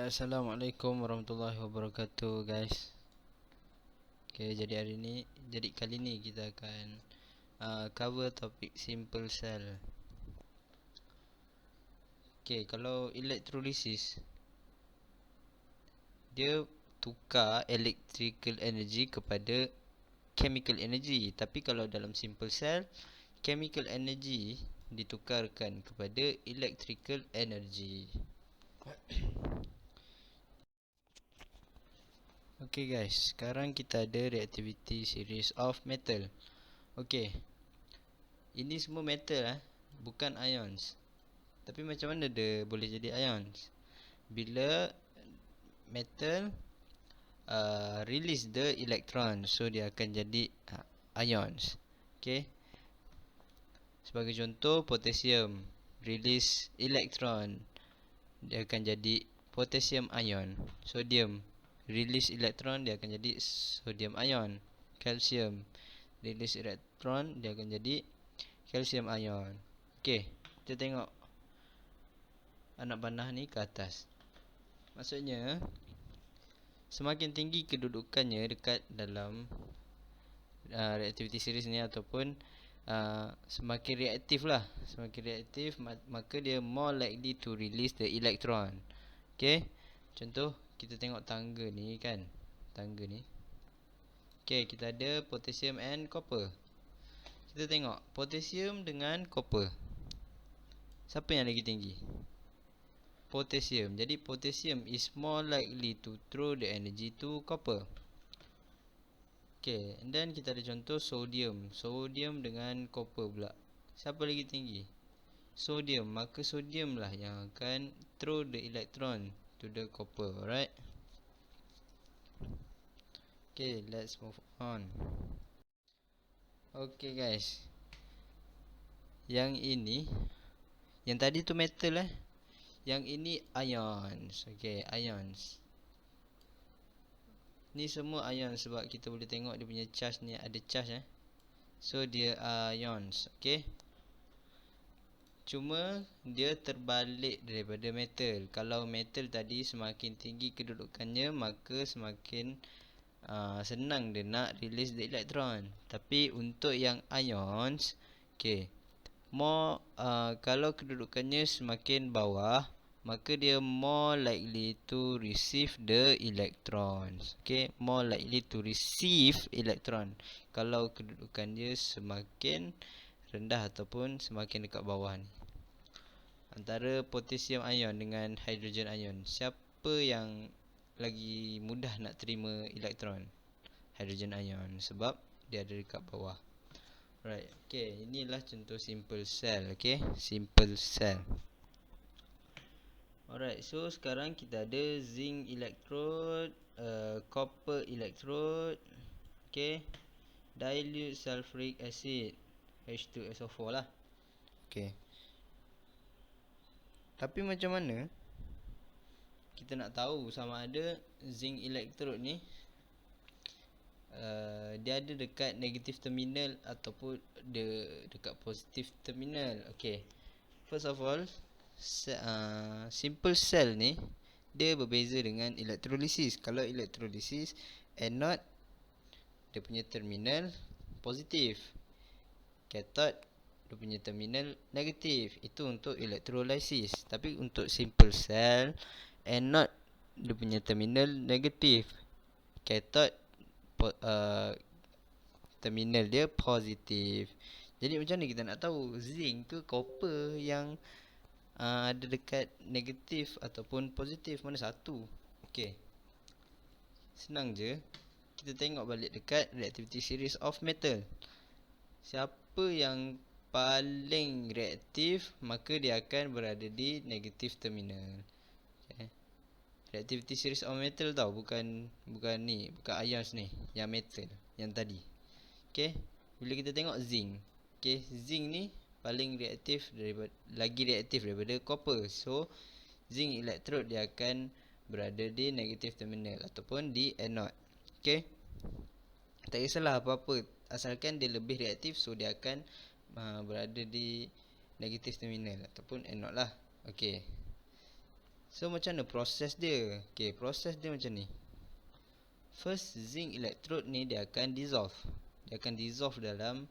Assalamualaikum warahmatullahi wabarakatuh, guys. Jadi kali ni kita akan cover topik simple cell. Kalau elektrolisis, dia tukar electrical energy kepada chemical energy. Tapi kalau dalam simple cell, chemical energy ditukarkan kepada electrical energy. Okay guys, sekarang kita ada reactivity series of metal. Ini semua metal bukan ions. Tapi macam mana dia boleh jadi ions? Bila metal release the electron, so dia akan jadi ions. Sebagai contoh, potassium release electron, dia akan jadi potassium ion. Sodium release electron, dia akan jadi sodium ion. Calcium release electron, dia akan jadi calcium ion. Kita tengok anak panah ni ke atas. Maksudnya semakin tinggi kedudukannya dekat dalam reactivity series ni, ataupun semakin reaktif lah. Semakin reaktif, maka dia more likely to release the electron. Contoh, kita tengok tangga ni kan. Tangga ni. Kita ada potassium and copper. Kita tengok potassium dengan copper, siapa yang lagi tinggi? Potassium. Jadi potassium is more likely to throw the energy to copper. And then kita ada contoh sodium. Sodium dengan copper pula, siapa lagi tinggi? Sodium. Maka sodium lah yang akan throw the electron to the copper. Alright. Let's move on. Guys, yang ini, yang tadi tu metal yang ini ions. Ions. Ni semua ions sebab kita boleh tengok dia punya charge ni ada charge So dia ions. Cuma dia terbalik daripada metal. Kalau metal tadi semakin tinggi kedudukannya, maka semakin senang dia nak release the electron. Tapi untuk yang ions, kalau kedudukannya semakin bawah, maka dia more likely to receive the electrons. More likely to receive electron kalau kedudukan dia semakin rendah ataupun semakin dekat bawah ni. Antara potassium ion dengan hydrogen ion, siapa yang lagi mudah nak terima elektron? Hydrogen ion, sebab dia ada dekat bawah. Alright. Inilah contoh simple cell. Simple cell. Alright, so sekarang kita ada zinc electrode, copper electrode, dilute sulfuric acid, H2SO4 lah. Tapi macam mana kita nak tahu sama ada zinc electrode ni dia ada dekat negative terminal ataupun dia dekat positive terminal? First of all, simple cell ni dia berbeza dengan elektrolisis. Kalau elektrolisis, anode dia punya terminal positif, cathode dia punya terminal negatif. Itu untuk elektrolisis. Tapi untuk simple cell, anode dia punya terminal negatif, cathode terminal dia positif. Jadi macam mana kita nak tahu zinc ke copper yang ada dekat negatif ataupun positif? Mana satu? Senang je. Kita tengok balik dekat reactivity series of metal. Siapa yang paling reaktif, maka dia akan berada di negative terminal. Reactivity series of metal tau, bukan ions ni, yang metal yang tadi. Bila kita tengok zinc, zinc ni paling reaktif daripada copper. So zinc electrode dia akan berada di negative terminal ataupun di anode. Tak kisahlah apa-apa, asalkan dia lebih reaktif, so dia akan berada di negative terminal ataupun anode lah. So macam mana proses dia? Okay, proses dia macam ni. First, zinc electrode ni dia akan dissolve. Dia akan dissolve dalam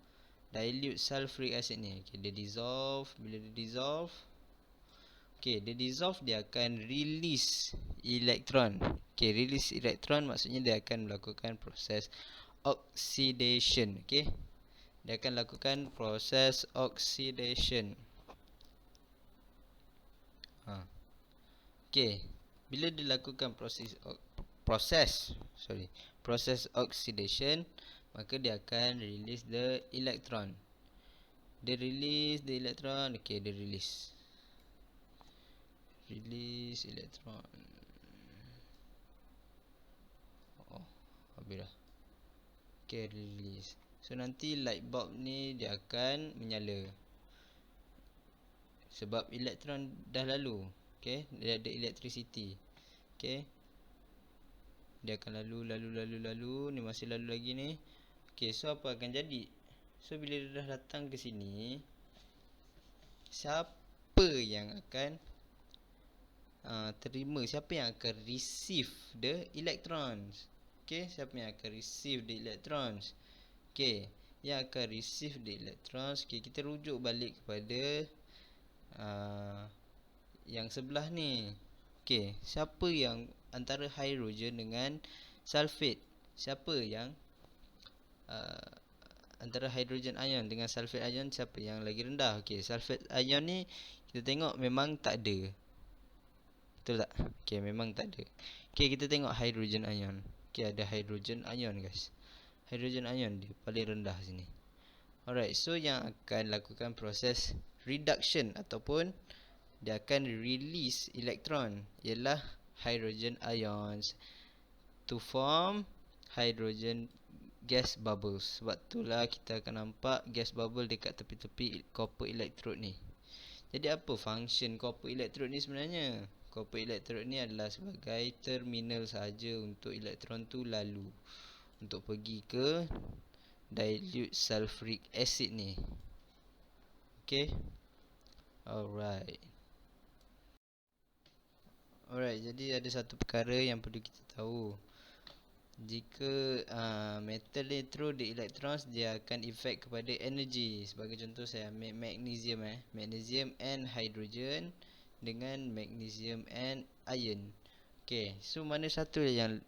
dilute sulfuric acid ni. Okay, dia dissolve. Bila dia dissolve, okay, dia dissolve, dia akan release elektron. Okay, release elektron maksudnya dia akan melakukan proses oxidation. Okay, dia akan lakukan proses oxidation. Okay, bila dilakukan proses oxidation, maka dia akan release the electron. Dia release the electron. Okay, dia release electron. Oh, habis dah. Okay, release. So nanti light bulb ni dia akan menyala sebab elektron dah lalu. Okay, dia ada electricity. Okay, dia akan lalu. Ni masih lalu lagi ni. Okay, so apa akan jadi? So bila dia dah datang ke sini, siapa yang akan terima? Siapa yang akan receive the electrons? Okay, siapa yang akan receive the electrons? Okay, yang akan receive the electrons, okay, kita rujuk balik kepada yang sebelah ni. Okay, siapa yang antara hydrogen dengan sulfate? Siapa yang antara hydrogen ion dengan sulfate ion, siapa yang lagi rendah? Okay, sulfate ion ni kita tengok memang tak ada. Betul tak? Okay, memang tak ada. Okay, kita tengok hydrogen ion. Okay, ada hydrogen ion guys. Hydrogen ion dia paling rendah sini. Alright, so yang akan lakukan proses reduction ataupun dia akan release elektron ialah hydrogen ions to form hydrogen gas bubbles. Sebab itulah kita akan nampak gas bubble dekat tepi-tepi copper electrode ni. Jadi apa function copper electrode ni sebenarnya? Copper electrode ni adalah sebagai terminal sahaja untuk elektron tu lalu untuk pergi ke dilute sulfuric acid ni. Okay, alright, jadi ada satu perkara yang perlu kita tahu. Jika metal ni through the electrons, dia akan effect kepada energy. Sebagai contoh saya ambil magnesium magnesium and hydrogen dengan magnesium and iron. Okay, so mana satu yang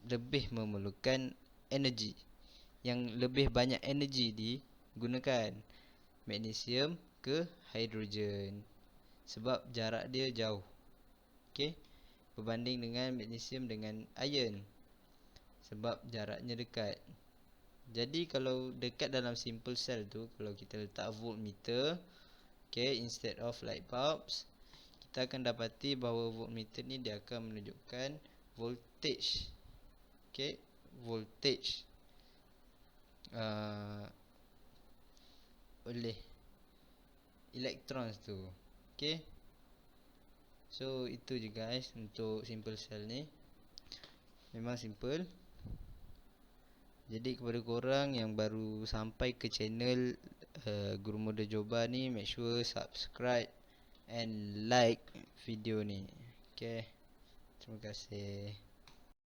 lebih memerlukan energy, yang lebih banyak energy digunakan? Magnesium ke hydrogen? Sebab jarak dia jauh. Okay, berbanding dengan magnesium dengan iron, sebab jaraknya dekat. Jadi kalau dekat dalam simple cell tu, kalau kita letak voltmeter, okay, instead of light bulbs, kita akan dapati bahawa voltmeter ni dia akan menunjukkan voltage. Okay, voltage oleh electrons tu. Okay, so itu je guys untuk simple cell ni. Memang simple. Jadi kepada korang yang baru sampai ke channel Guru Muda Joba ni, make sure subscribe and like video ni. Okay, terima kasih.